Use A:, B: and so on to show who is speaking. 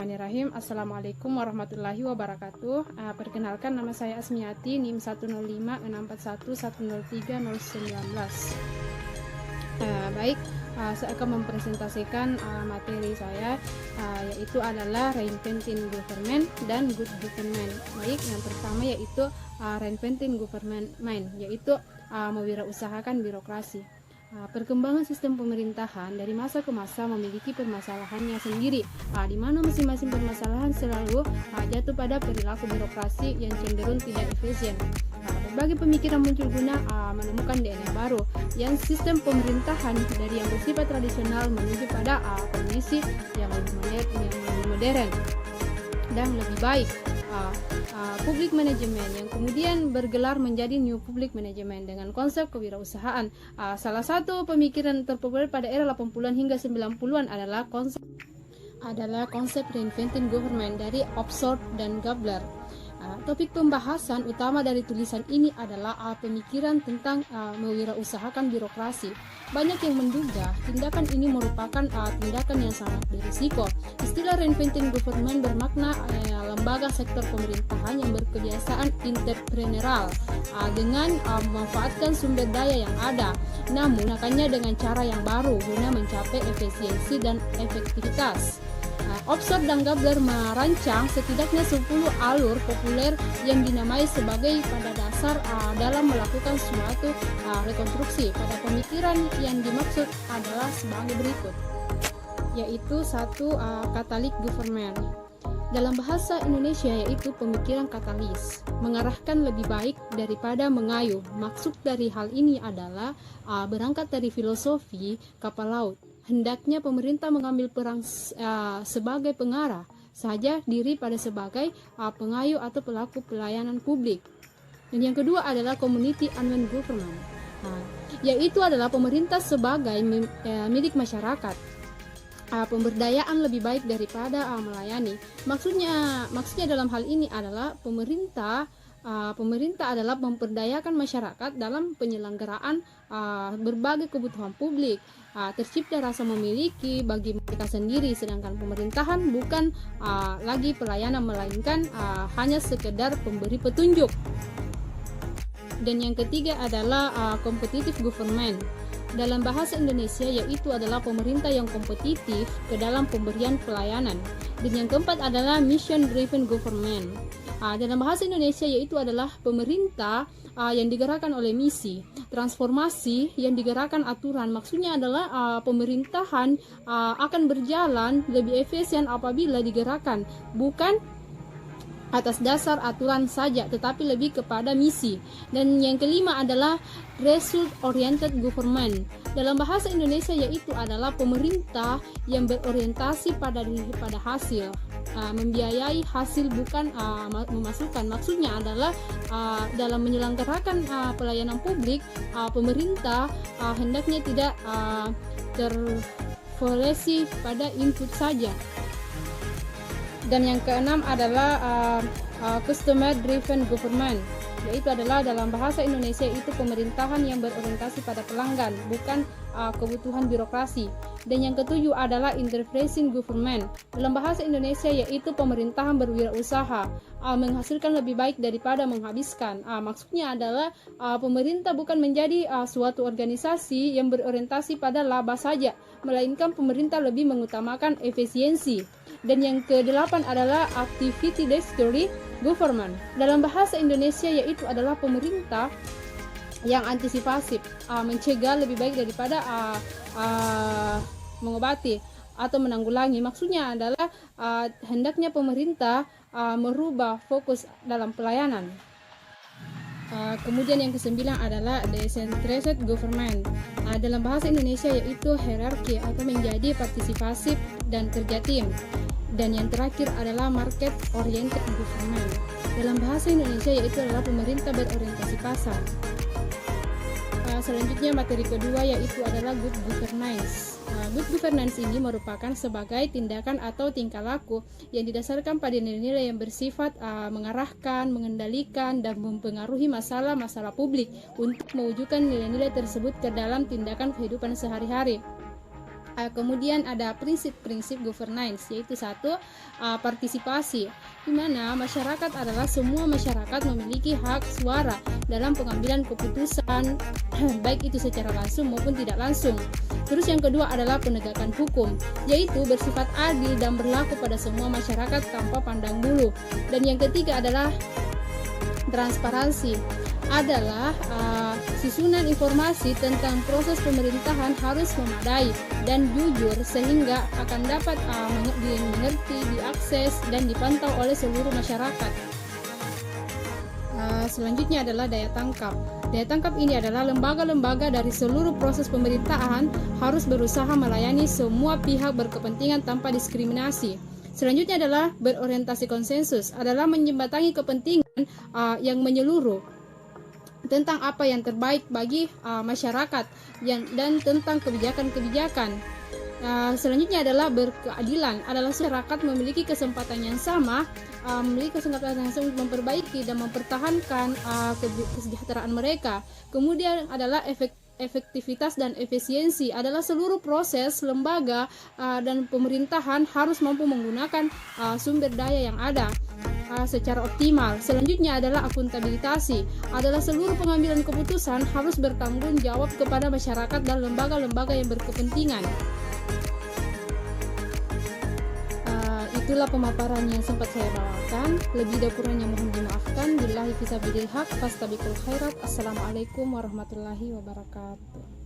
A: Bismillahirrahmanirrahim. Assalamualaikum warahmatullahi wabarakatuh. Perkenalkan, nama saya Asmiati, NIM 10564110319. Baik, saya akan mempresentasikan materi saya, yaitu adalah Reinventing Government dan Good Government. Baik, yang pertama yaitu Reinventing Government, yaitu mewirausahakan birokrasi. Perkembangan sistem pemerintahan dari masa ke masa memiliki permasalahannya sendiri, di mana masing-masing permasalahan selalu jatuh pada perilaku birokrasi yang cenderung tidak efisien. Berbagai pemikiran muncul guna menemukan DNA baru yang sistem pemerintahan dari yang bersifat tradisional menuju pada kondisi yang lebih modern dan lebih baik. Public management yang kemudian bergelar menjadi New Public Management dengan konsep kewirausahaan. Salah satu pemikiran terpopuler pada era 80-an hingga 90-an adalah konsep Reinventing Government dari Oxford dan Gabler. Topik pembahasan utama dari tulisan ini adalah pemikiran tentang mewirausahakan birokrasi. Banyak yang menduga tindakan ini merupakan tindakan yang sangat berisiko. Istilah Reinventing Government bermakna lembaga sektor pemerintahan yang berkebiasaan entrepreneurial dengan memanfaatkan sumber daya yang ada, namun menggunakannya dengan cara yang baru guna mencapai efisiensi dan efektivitas. Oxford dan Gabler merancang setidaknya 10 alur populer yang dinamai sebagai pada dasar dalam melakukan suatu rekonstruksi. Pada pemikiran yang dimaksud adalah sebagai berikut, yaitu satu, Catholic Government. Dalam bahasa Indonesia yaitu pemikiran katalis, mengarahkan lebih baik daripada mengayuh. Maksud dari hal ini adalah berangkat dari filosofi kapal laut. Hendaknya pemerintah mengambil peran sebagai pengarah saja diri pada sebagai pengayuh atau pelaku pelayanan publik. Dan yang kedua adalah community and government, yaitu adalah pemerintah sebagai milik masyarakat. Pemberdayaan lebih baik daripada melayani. Maksudnya dalam hal ini adalah pemerintah adalah memperdayakan masyarakat dalam penyelenggaraan berbagai kebutuhan publik. Tercipta rasa memiliki bagi mereka sendiri, sedangkan pemerintahan bukan lagi pelayanan melainkan hanya sekedar pemberi petunjuk. Dan yang ketiga adalah competitive government. Dalam bahasa Indonesia yaitu adalah pemerintah yang kompetitif ke dalam pemberian pelayanan. Dan yang keempat adalah mission driven government. Dalam bahasa Indonesia yaitu adalah pemerintah yang digerakkan oleh misi, transformasi yang digerakkan aturan. Maksudnya adalah pemerintahan akan berjalan lebih efisien apabila digerakkan bukan atas dasar aturan saja, tetapi lebih kepada misi. Dan yang kelima adalah result oriented government. Dalam bahasa Indonesia yaitu adalah pemerintah yang berorientasi pada hasil, membiayai hasil bukan memasukkan. Maksudnya adalah dalam menyelenggarakan pelayanan publik, pemerintah hendaknya tidak terfokusasi pada input saja. Dan yang keenam adalah customer driven government, yaitu adalah dalam bahasa Indonesia itu pemerintahan yang berorientasi pada pelanggan bukan kebutuhan birokrasi. Dan yang ketujuh adalah enterprising government. Dalam bahasa Indonesia yaitu pemerintahan berwirausaha, menghasilkan lebih baik daripada menghabiskan. Maksudnya adalah pemerintah bukan menjadi suatu organisasi yang berorientasi pada laba saja, melainkan pemerintah lebih mengutamakan efisiensi. Dan yang kedelapan adalah activity-based government. Dalam bahasa Indonesia yaitu adalah pemerintah yang antisipasif, mencegah lebih baik daripada mengobati atau menanggulangi. Maksudnya adalah hendaknya pemerintah merubah fokus dalam pelayanan. Kemudian yang kesembilan adalah decentralized government. Dalam bahasa Indonesia yaitu hierarki atau menjadi partisipasif dan kerja tim. Dan yang terakhir adalah market oriented government. Dalam bahasa Indonesia yaitu adalah pemerintah berorientasi pasar. Selanjutnya materi kedua yaitu adalah good governance. Good governance ini merupakan sebagai tindakan atau tingkah laku yang didasarkan pada nilai-nilai yang bersifat mengarahkan, mengendalikan, dan mempengaruhi masalah-masalah publik untuk mewujudkan nilai-nilai tersebut ke dalam tindakan kehidupan sehari-hari. Kemudian ada prinsip-prinsip governance, yaitu satu, partisipasi, di mana masyarakat adalah semua masyarakat memiliki hak suara dalam pengambilan keputusan baik itu secara langsung maupun tidak langsung. Terus yang kedua adalah penegakan hukum, yaitu bersifat adil dan berlaku pada semua masyarakat tanpa pandang bulu. Dan yang ketiga adalah transparansi, adalah susunan informasi tentang proses pemerintahan harus memadai dan jujur sehingga akan dapat dimengerti, diakses, dan dipantau oleh seluruh masyarakat. Selanjutnya adalah daya tangkap. Daya tangkap ini adalah lembaga-lembaga dari seluruh proses pemerintahan harus berusaha melayani semua pihak berkepentingan tanpa diskriminasi. Selanjutnya adalah berorientasi konsensus, adalah menjembatani kepentingan yang menyeluruh tentang apa yang terbaik bagi masyarakat dan tentang kebijakan-kebijakan. Selanjutnya adalah berkeadilan, adalah masyarakat memiliki kesempatan yang sama, untuk memperbaiki dan mempertahankan kesejahteraan mereka. Kemudian adalah efektivitas dan efisiensi, adalah seluruh proses lembaga dan pemerintahan harus mampu menggunakan sumber daya yang ada secara optimal. Selanjutnya adalah akuntabilitasi, adalah seluruh pengambilan keputusan harus bertanggung jawab kepada masyarakat dan lembaga-lembaga yang berkepentingan. Itulah pemaparan yang sempat saya bawakan. Lebih dan kurangnya mohon dimaafkan. Billahi fisabilil haq, fastabiqul khairat. Assalamualaikum warahmatullahi wabarakatuh.